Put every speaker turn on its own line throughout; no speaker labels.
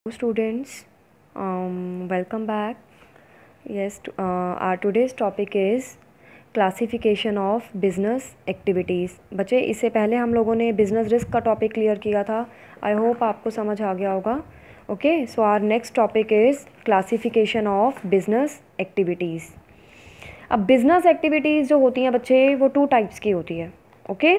Students, welcome back. Yes, our today's topic is classification of business activities. बच्चे, इससे पहले हम लोगों ने बिज़नेस रिस्क का टॉपिक क्लियर किया था। आई होप आपको समझ आ गया होगा। Okay, so our next topic is classification of business activities. अब बिज़नेस एक्टिविटीज़ जो होती हैं बच्चे, वो 2 टाइप्स की होती है। Okay,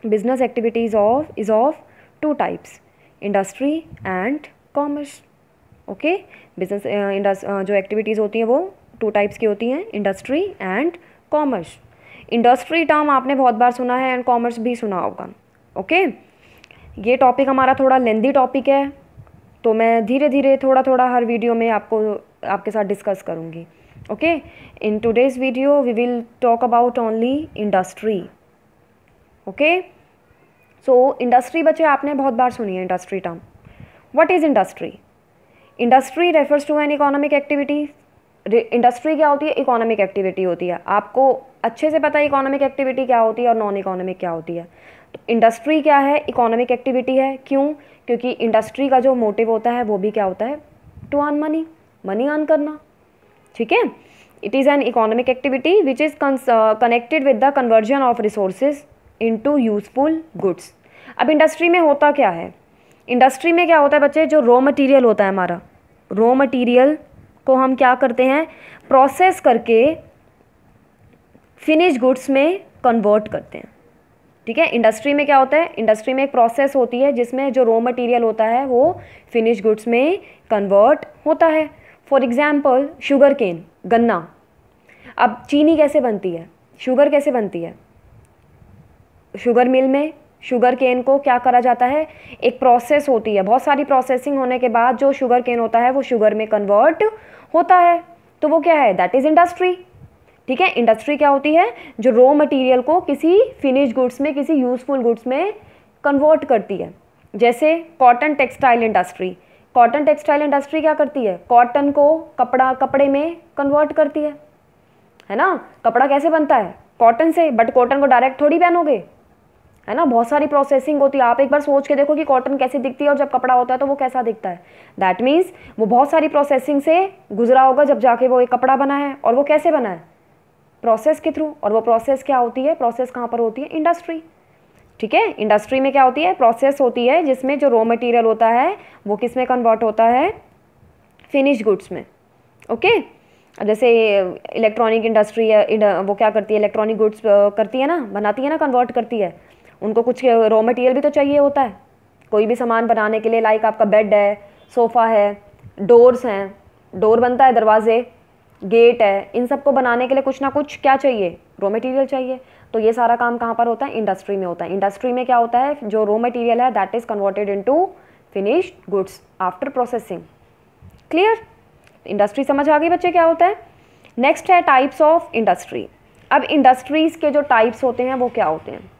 business activities is of 2 types, industry and commerce. Okay, business जो एक्टिविटीज़ होती हैं वो 2 टाइप्स की होती हैं, industry and commerce. Industry term आपने बहुत बार सुना है एंड कॉमर्स भी सुना होगा। ओके, ये टॉपिक हमारा थोड़ा लेंदी टॉपिक है, तो मैं धीरे धीरे थोड़ा थोड़ा हर वीडियो में आपके साथ डिस्कस करूँगी। Okay, in today's video we will talk about only industry. Okay, so industry बच्चे आपने बहुत बार सुनी है industry term. What is industry? Industry refers to an economic activity. Industry क्या होती है? इकोनॉमिक एक्टिविटी होती है। आपको अच्छे से पता है इकोनॉमिक एक्टिविटी क्या होती है और नॉन इकोनॉमिक क्या होती है। तो इंडस्ट्री क्या है? इकोनॉमिक एक्टिविटी है। क्यों? क्योंकि इंडस्ट्री का जो मोटिव होता है वो भी क्या होता है? To earn money, money earn करना। ठीक है, it is an economic activity which is connected with the conversion of resources into useful goods. अब इंडस्ट्री में होता क्या है? इंडस्ट्री में क्या होता है बच्चे, जो रॉ मटेरियल होता है हमारा, रॉ मटेरियल को हम क्या करते हैं? प्रोसेस करके फिनिश गुड्स में कन्वर्ट करते हैं। ठीक है, इंडस्ट्री में क्या होता है? इंडस्ट्री में एक प्रोसेस होती है जिसमें जो रॉ मटेरियल होता है वो फिनिश गुड्स में कन्वर्ट होता है। फॉर एग्जाम्पल शुगर केन, गन्ना। अब चीनी कैसे बनती है? शुगर कैसे बनती है? शुगर मिल में शुगर केन को क्या करा जाता है? एक प्रोसेस होती है, बहुत सारी प्रोसेसिंग होने के बाद जो शुगर केन होता है वो शुगर में कन्वर्ट होता है, तो वो क्या है? That is industry. ठीक है, इंडस्ट्री क्या होती है? जो रॉ मटेरियल को किसी फिनिश गुड्स में, किसी यूजफुल गुड्स में कन्वर्ट करती है। जैसे cotton textile industry. Cotton textile industry क्या करती है? कॉटन को कपड़े में कन्वर्ट करती है ना। कपड़ा कैसे बनता है? कॉटन से, बट कॉटन को डायरेक्ट थोड़ी पहनोगे, है ना। बहुत सारी प्रोसेसिंग होती है। आप एक बार सोच के देखो कि कॉटन कैसे दिखती है और जब कपड़ा होता है तो वो कैसा दिखता है। दैट मीन्स वो बहुत सारी प्रोसेसिंग से गुजरा होगा जब जाके वो एक कपड़ा बना है। और वो कैसे बना है? प्रोसेस के थ्रू। और वो प्रोसेस क्या होती है? प्रोसेस कहाँ पर होती है? इंडस्ट्री। ठीक है, इंडस्ट्री में क्या होती है? प्रोसेस होती है जिसमें जो रॉ मटीरियल होता है वो किस में कन्वर्ट होता है? फिनिश गुड्स में। ओके, जैसे इलेक्ट्रॉनिक इंडस्ट्री है, वो क्या करती है? इलेक्ट्रॉनिक गुड्स करती है ना, बनाती है ना, कन्वर्ट करती है। उनको कुछ रॉ मटेरियल भी तो चाहिए होता है कोई भी सामान बनाने के लिए। लाइक आपका बेड है, सोफ़ा है, डोर्स हैं, डोर बनता है, दरवाजे, गेट है, इन सब को बनाने के लिए कुछ ना कुछ क्या चाहिए? रॉ मटेरियल चाहिए। तो ये सारा काम कहाँ पर होता है? इंडस्ट्री में होता है। इंडस्ट्री में क्या होता है? जो रॉ मटेरियल है that is converted into finished goods after processing. Clear? Industry समझ आ गई बच्चे क्या होता है? नेक्स्ट है टाइप्स ऑफ इंडस्ट्री। अब इंडस्ट्रीज़ के जो टाइप्स होते हैं वो क्या होते हैं?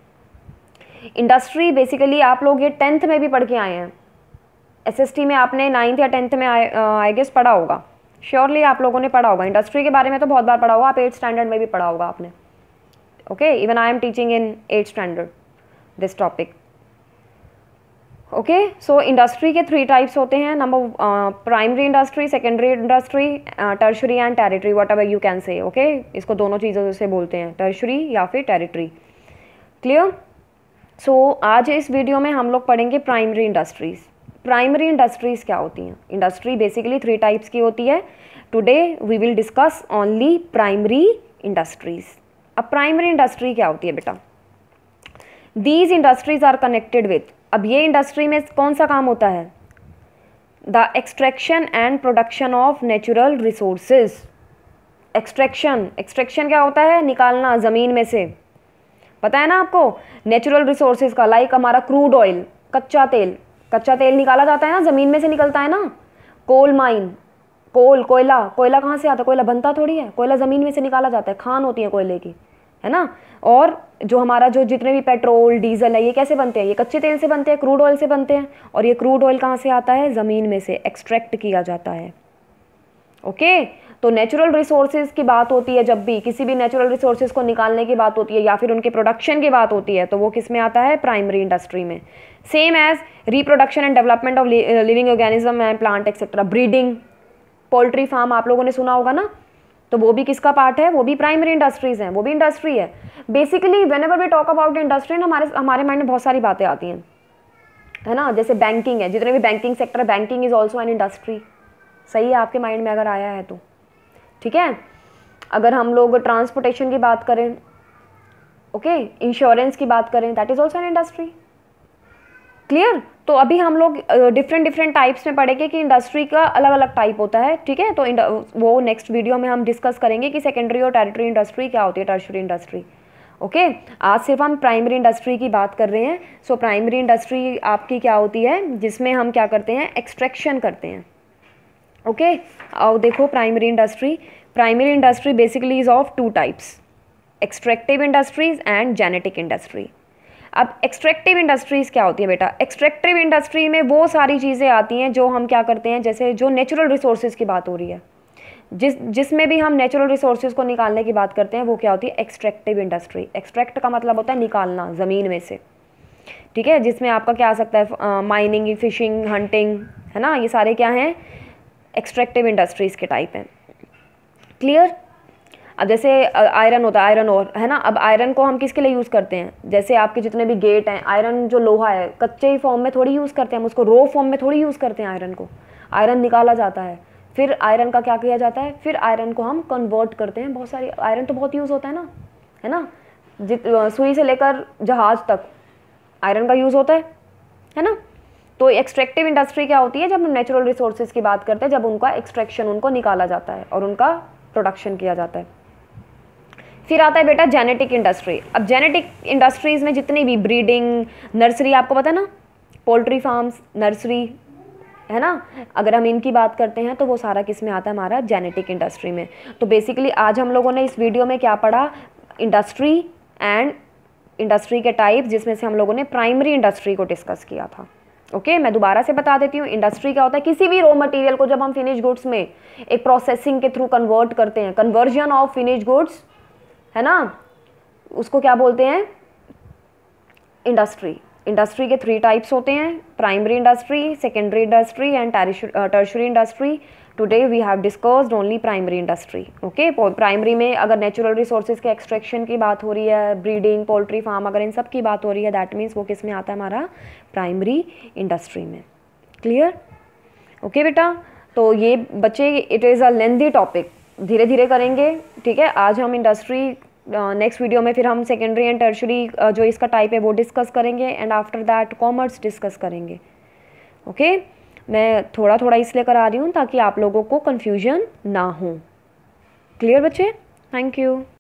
इंडस्ट्री बेसिकली आप लोग ये 10th में भी पढ़ के आए हैं। एसएसटी में आपने 9th या 10th में आई गेस पढ़ा होगा। श्योरली आप लोगों ने पढ़ा होगा। इंडस्ट्री के बारे में तो बहुत बार पढ़ा होगा। आप 8th स्टैंडर्ड में भी पढ़ा होगा आपने। Okay, even I am teaching in 8th standard this topic. Okay, so industry के 3 टाइप्स होते हैं। Number primary industry, secondary industry, tertiary and territory, what ever you can say. Okay, इसको दोनों चीज़ों से बोलते हैं, टर्शरी या फिर टेरिटरी। क्लियर? सो आज इस वीडियो में हम लोग पढ़ेंगे प्राइमरी इंडस्ट्रीज़। प्राइमरी इंडस्ट्रीज़ क्या होती हैं? इंडस्ट्री बेसिकली 3 टाइप्स की होती है। Today we will discuss only primary industries. अब प्राइमरी इंडस्ट्री क्या होती है बेटा? These industries are connected with. अब ये इंडस्ट्री में कौन सा काम होता है? The extraction and production of natural resources. Extraction, extraction क्या होता है? निकालना ज़मीन में से। पता है ना आपको? नेचुरल रिसोर्सेज का, लाइक हमारा क्रूड ऑयल, कच्चा तेल। कच्चा तेल निकाला जाता है ना, ज़मीन में से निकलता है ना। कोल माइन, कोयला, कोयला कहाँ से आता है? कोयला बनता थोड़ी है, कोयला ज़मीन में से निकाला जाता है, खान होती है कोयले की, है ना। और जो हमारा जो जितने भी पेट्रोल, डीजल है, ये कैसे बनते हैं? ये कच्चे तेल से बनते हैं, क्रूड ऑयल से बनते हैं। और ये क्रूड ऑयल कहाँ से आता है? ज़मीन में से एक्सट्रैक्ट किया जाता है। ओके, तो नेचुरल रिसोर्सेज की बात होती है, जब भी किसी भी नेचुरल रिसोर्सेज को निकालने की बात होती है या फिर उनके प्रोडक्शन की बात होती है, तो वो किस में आता है? प्राइमरी इंडस्ट्री में। Same as reproduction and development of living organism and plant etcetera, breeding, poultry farm आप लोगों ने सुना होगा ना, तो वो भी किसका पार्ट है? वो भी प्राइमरी इंडस्ट्रीज हैं, वो भी इंडस्ट्री है। Basically whenever we talk about industry ना, हमारे माइंड में बहुत सारी बातें आती हैं, है ना। जैसे बैंकिंग है, जितने भी बैंकिंग सेक्टर है, banking is also an industry. सही है आपके माइंड में अगर आया है तो, ठीक है। अगर हम लोग ट्रांसपोर्टेशन की बात करें, ओके, इंश्योरेंस की बात करें, that is also an industry. Clear? तो अभी हम लोग डिफरेंट टाइप्स में पढ़ेंगे कि इंडस्ट्री का अलग अलग टाइप होता है, ठीक है। तो वो नेक्स्ट वीडियो में हम डिस्कस करेंगे कि सेकेंडरी और टेरिटरी इंडस्ट्री क्या होती है, टर्शियरी इंडस्ट्री। ओके, आज सिर्फ हम प्राइमरी इंडस्ट्री की बात कर रहे हैं। सो प्राइमरी इंडस्ट्री आपकी क्या होती है? जिसमें हम क्या करते हैं? एक्सट्रैक्शन करते हैं। ओके, अब देखो primary industry basically is of two types, extractive industries and genetic industry. अब एक्सट्रैक्टिव इंडस्ट्रीज क्या होती है बेटा? एक्सट्रैक्टिव इंडस्ट्री में वो सारी चीज़ें आती हैं जो हम क्या करते हैं, जैसे जो नेचुरल रिसोर्सेज की बात हो रही है, जिसमें भी हम नेचुरल रिसोर्सेज को निकालने की बात करते हैं, वो क्या होती है? Extractive industry. एक्सट्रैक्ट का मतलब होता है निकालना ज़मीन में से, ठीक है। जिसमें आपका क्या आ सकता है? माइनिंग, फिशिंग, हंटिंग, है ना। ये सारे क्या हैं? एक्सट्रैक्टिव इंडस्ट्रीज़ के टाइप हैं। क्लियर? अब जैसे आयरन होता है, आयरन ओर, है ना। अब आयरन को हम किसके लिए यूज़ करते हैं? जैसे आपके जितने भी गेट हैं, आयरन जो लोहा है, कच्चे ही फॉर्म में थोड़ी यूज़ करते हैं हम उसको, रॉ फॉर्म में थोड़ी यूज़ करते हैं आयरन को। आयरन निकाला जाता है, फिर आयरन का क्या किया जाता है? फिर आयरन को हम कन्वर्ट करते हैं। बहुत सारी आयरन तो बहुत यूज़ होता है ना, है ना। सुई से लेकर जहाज़ तक आयरन का यूज़ होता है ना। तो एक्सट्रैक्टिव इंडस्ट्री क्या होती है? जब हम नेचुरल रिसोर्सेज की बात करते हैं, जब उनका एक्सट्रैक्शन, उनको निकाला जाता है और उनका प्रोडक्शन किया जाता है। फिर आता है बेटा जेनेटिक इंडस्ट्री। अब जेनेटिक इंडस्ट्रीज़ में जितनी भी ब्रीडिंग, नर्सरी, आपको पता है ना, पोल्ट्री फार्म्स, नर्सरी, है ना, अगर हम इनकी बात करते हैं तो वो सारा किस में आता है? हमारा जेनेटिक इंडस्ट्री में। तो बेसिकली आज हम लोगों ने इस वीडियो में क्या पढ़ा? इंडस्ट्री एंड इंडस्ट्री के टाइप, जिसमें से हम लोगों ने प्राइमरी इंडस्ट्री को डिस्कस किया था। ओके, मैं दोबारा से बता देती हूँ। इंडस्ट्री क्या होता है? किसी भी रॉ मटेरियल को जब हम फिनिश गुड्स में एक प्रोसेसिंग के थ्रू कन्वर्ट करते हैं, कन्वर्जन ऑफ फिनिश गुड्स, है ना, उसको क्या बोलते हैं? इंडस्ट्री। इंडस्ट्री के 3 टाइप्स होते हैं, primary industry, secondary industry and tertiary industry. Today we have discussed only primary industry. Okay, primary में अगर नेचुरल रिसोर्सेज के एक्सट्रैक्शन की बात हो रही है, ब्रीडिंग, पोल्ट्री फार्म, अगर इन सब की बात हो रही है, दैट मीन्स वो किस में आता है? हमारा प्राइमरी इंडस्ट्री में। क्लियर? ओके बेटा, तो ये बच्चे, it is a lengthy topic, धीरे धीरे करेंगे, ठीक है। आज हम इंडस्ट्री, नेक्स्ट वीडियो में फिर हम सेकेंडरी एंड टर्शियरी जो इसका टाइप है वो डिस्कस करेंगे, and after that commerce discuss करेंगे। ओके, मैं थोड़ा थोड़ा इसलिए करा रही हूँ ताकि आप लोगों को कन्फ्यूजन ना हो। क्लियर बच्चे? Thank you.